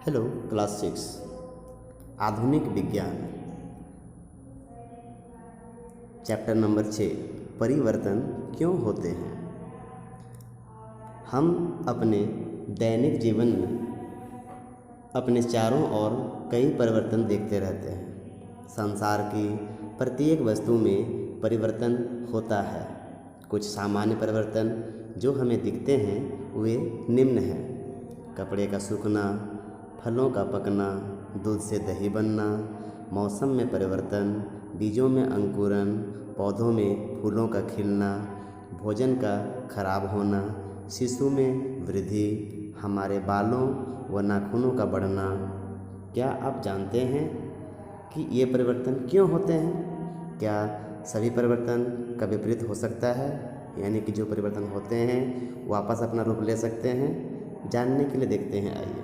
Hello class 6 आधुनिक विज्ञान chapter number 6 परिवर्तन क्यों होते हैं। हम अपने दैनिक जीवन में अपने चारों ओर कई परिवर्तन देखते रहते हैं। संसार की प्रत्येक वस्तु में परिवर्तन होता है। कुछ सामान्य परिवर्तन जो हमें दिखते हैं वे निम्न हैं: कपड़े का सूखना, फलों का पकना, दूध से दही बनना, मौसम में परिवर्तन, बीजों में अंकुरण, पौधों में फूलों का खिलना, भोजन का खराब होना, शिशु में वृद्धि, हमारे बालों व नाखूनों का बढ़ना। क्या आप जानते हैं कि ये परिवर्तन क्यों होते हैं? क्या सभी परिवर्तन का विपरीत हो सकता है, यानी कि जो परिवर्तन होते हैं वापस अपना रूप ले सकते हैं? जानने के लिए देखते हैं। आइए,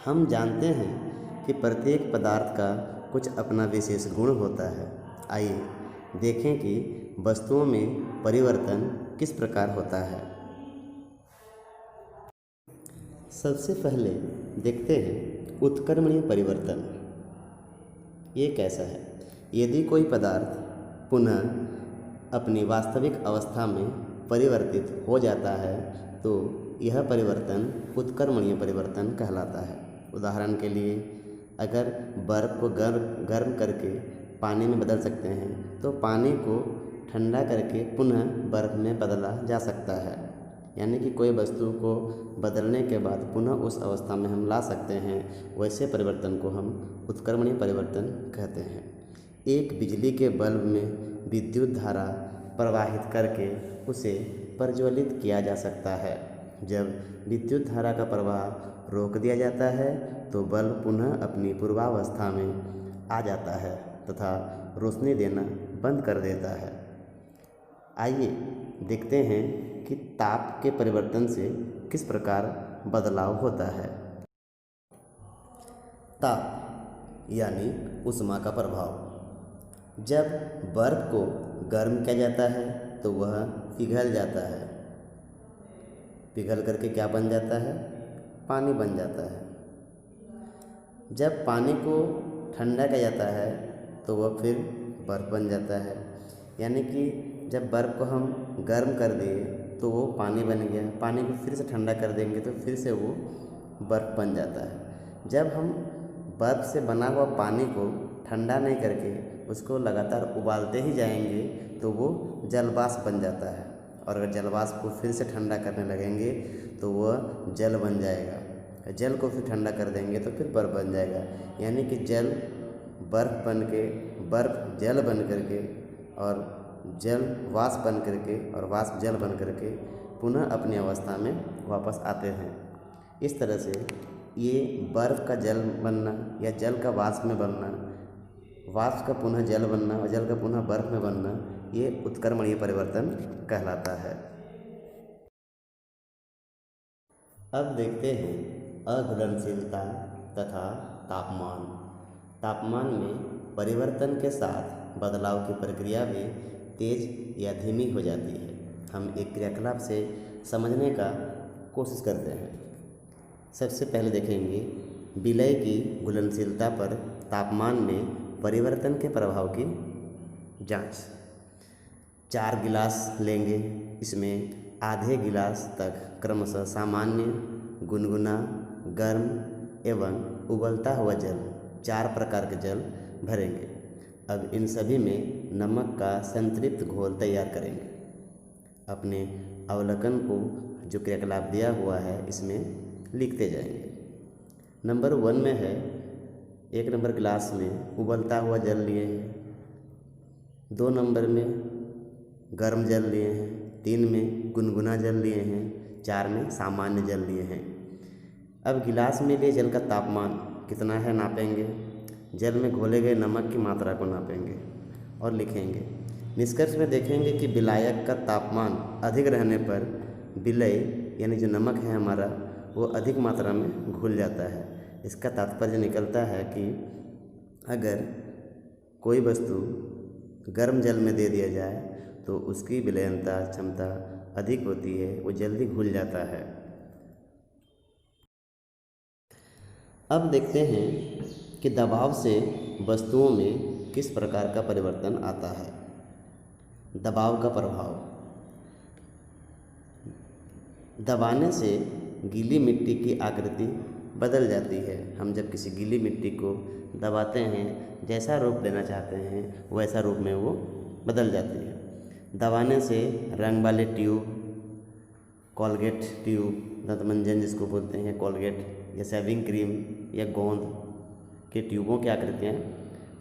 हम जानते हैं कि प्रत्येक पदार्थ का कुछ अपना विशेष गुण होता है। आइए देखें कि वस्तुओं में परिवर्तन किस प्रकार होता है। सबसे पहले देखते हैं उत्क्रमणीय परिवर्तन। ये कैसा है? यदि कोई पदार्थ पुनः अपनी वास्तविक अवस्था में परिवर्तित हो जाता है तो यह परिवर्तन उत्क्रमणीय परिवर्तन कहलाता है। उदाहरण के लिए, अगर बर्फ़ को गर्म करके पानी में बदल सकते हैं तो पानी को ठंडा करके पुनः बर्फ़ में बदला जा सकता है। यानी कि कोई वस्तु को बदलने के बाद पुनः उस अवस्था में हम ला सकते हैं। वैसे परिवर्तन को हम उत्क्रमणीय परिवर्तन कहते हैं। एक बिजली के बल्ब में विद्युत धारा प्रवाहित करके उसे प्रज्वलित किया जा सकता है। जब विद्युत धारा का प्रवाह रोक दिया जाता है तो बल्ब पुनः अपनी पूर्वावस्था में आ जाता है तथा रोशनी देना बंद कर देता है। आइए देखते हैं कि ताप के परिवर्तन से किस प्रकार बदलाव होता है। ताप यानी ऊष्मा का प्रभाव। जब बर्फ़ को गर्म किया जाता है तो वह पिघल जाता है। पिघल करके क्या बन जाता है? पानी बन जाता है। जब पानी को ठंडा किया जाता है तो वह फिर बर्फ़ बन जाता है। यानी कि जब बर्फ़ को हम गर्म कर दिए तो वो पानी बन गया। पानी को फिर से ठंडा कर देंगे तो फिर से वो बर्फ़ बन जाता है। जब हम बर्फ़ से बना हुआ पानी को ठंडा नहीं करके उसको लगातार उबालते ही जाएंगे तो वो जलवाष्प बन जाता है। और अगर जलवाष्प को फिर से ठंडा करने लगेंगे तो वह जल बन जाएगा। जल को फिर ठंडा कर देंगे तो फिर बर्फ़ बन जाएगा। यानी कि जल बर्फ़ बन के, बर्फ़ जल बन करके, और जल वाष्प बन करके, और वाष्प जल बन करके पुनः अपनी अवस्था में वापस आते हैं। इस तरह से ये बर्फ़ का जल बनना या जल का वाष्प में बनना, वाष्प का पुनः जल बनना और जल का पुनः बर्फ़ में बनना, ये उत्क्रमणीय परिवर्तन कहलाता है। अब देखते हैं अघुलनशीलता तथा तापमान। तापमान में परिवर्तन के साथ बदलाव की प्रक्रिया भी तेज या धीमी हो जाती है। हम एक क्रियाकलाप से समझने का कोशिश करते हैं। सबसे पहले देखेंगे विलय की घुलनशीलता पर तापमान में परिवर्तन के प्रभाव की जांच। 4 गिलास लेंगे, इसमें आधे गिलास तक क्रमशः सामान्य, गुनगुना, गर्म एवं उबलता हुआ जल, 4 प्रकार के जल भरेंगे। अब इन सभी में नमक का संतृप्त घोल तैयार करेंगे। अपने अवलोकन को जो क्रियाकलाप दिया हुआ है इसमें लिखते जाएंगे। नंबर 1 में है, 1 नंबर गिलास में उबलता हुआ जल लिए हैं, 2 नंबर में गर्म जल लिए हैं, 3 में गुनगुना जल लिए हैं, 4 में सामान्य जल लिए हैं। अब गिलास में लिए जल का तापमान कितना है नापेंगे। जल में घोले गए नमक की मात्रा को नापेंगे और लिखेंगे। निष्कर्ष में देखेंगे कि विलायक का तापमान अधिक रहने पर विलय यानी जो नमक है हमारा वो अधिक मात्रा में घुल जाता है। इसका तात्पर्य निकलता है कि अगर कोई वस्तु गर्म जल में दे दिया जाए तो उसकी विलयनता क्षमता अधिक होती है, वो जल्दी घुल जाता है। अब देखते हैं कि दबाव से वस्तुओं में किस प्रकार का परिवर्तन आता है। दबाव का प्रभाव। दबाने से गीली मिट्टी की आकृति बदल जाती है। हम जब किसी गीली मिट्टी को दबाते हैं, जैसा रूप देना चाहते हैं वैसा रूप में वो बदल जाती है। दबाने से रंग वाले ट्यूब, कोलगेट ट्यूब, दंतमंजन जिसको बोलते हैं कोलगेट, या शेविंग क्रीम या गोंद के ट्यूबों की आकृतियाँ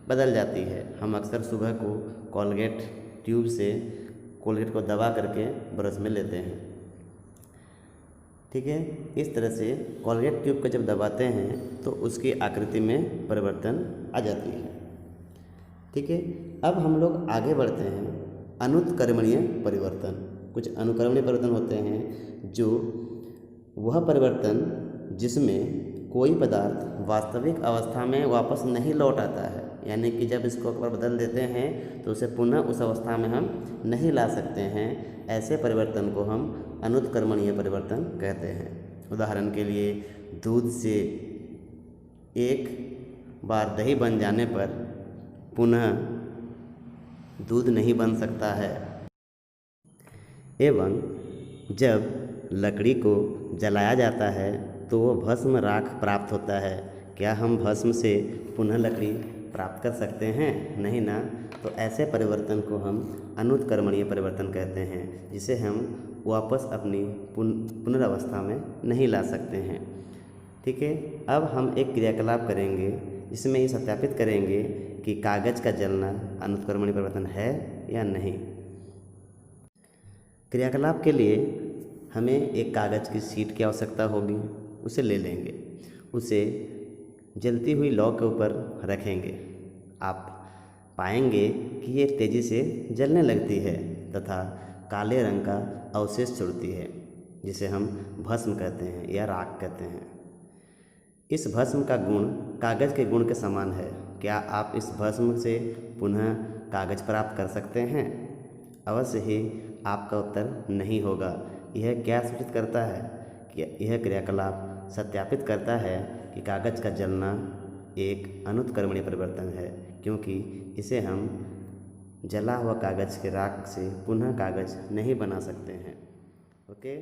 बदल जाती है। हम अक्सर सुबह को कोलगेट ट्यूब से कोलगेट को दबा करके ब्रश में लेते हैं। ठीक है, इस तरह से कोलगेट ट्यूब को जब दबाते हैं तो उसकी आकृति में परिवर्तन आ जाती है। ठीक है, अब हम लोग आगे बढ़ते हैं। अनुत्क्रमणीय परिवर्तन। कुछ अनुक्रमणीय परिवर्तन होते हैं जो वह परिवर्तन जिसमें कोई पदार्थ वास्तविक अवस्था में वापस नहीं लौट आता है, यानी कि जब इसको अगर बदल देते हैं तो उसे पुनः उस अवस्था में हम नहीं ला सकते हैं। ऐसे परिवर्तन को हम अनुत्क्रमणीय परिवर्तन कहते हैं। उदाहरण के लिए, दूध से एक बार दही बन जाने पर पुनः दूध नहीं बन सकता है। एवं जब लकड़ी को जलाया जाता है तो वो भस्म राख प्राप्त होता है। क्या हम भस्म से पुनः लकड़ी प्राप्त कर सकते हैं? नहीं ना। तो ऐसे परिवर्तन को हम अनुत्क्रमणीय परिवर्तन कहते हैं, जिसे हम वापस अपनी पुनरावस्था में नहीं ला सकते हैं। ठीक है, अब हम एक क्रियाकलाप करेंगे जिसमें ये सत्यापित करेंगे कि कागज़ का जलना अनुत्क्रमणीय परिवर्तन है या नहीं। क्रियाकलाप के लिए हमें एक कागज़ की शीट की आवश्यकता होगी। उसे ले लेंगे, उसे जलती हुई लौ के ऊपर रखेंगे। आप पाएंगे कि ये तेज़ी से जलने लगती है तथा काले रंग का अवशेष छोड़ती है, जिसे हम भस्म कहते हैं या राख कहते हैं। इस भस्म का गुण कागज़ के गुण के समान है। क्या आप इस भस्म से पुनः कागज़ प्राप्त कर सकते हैं? अवश्य ही आपका उत्तर नहीं होगा। यह क्या सूचित करता है कि यह क्रियाकलाप सत्यापित करता है कि कागज़ का जलना एक अनुत्क्रमणीय परिवर्तन है, क्योंकि इसे हम जला हुआ कागज़ के राख से पुनः कागज़ नहीं बना सकते हैं। ओके।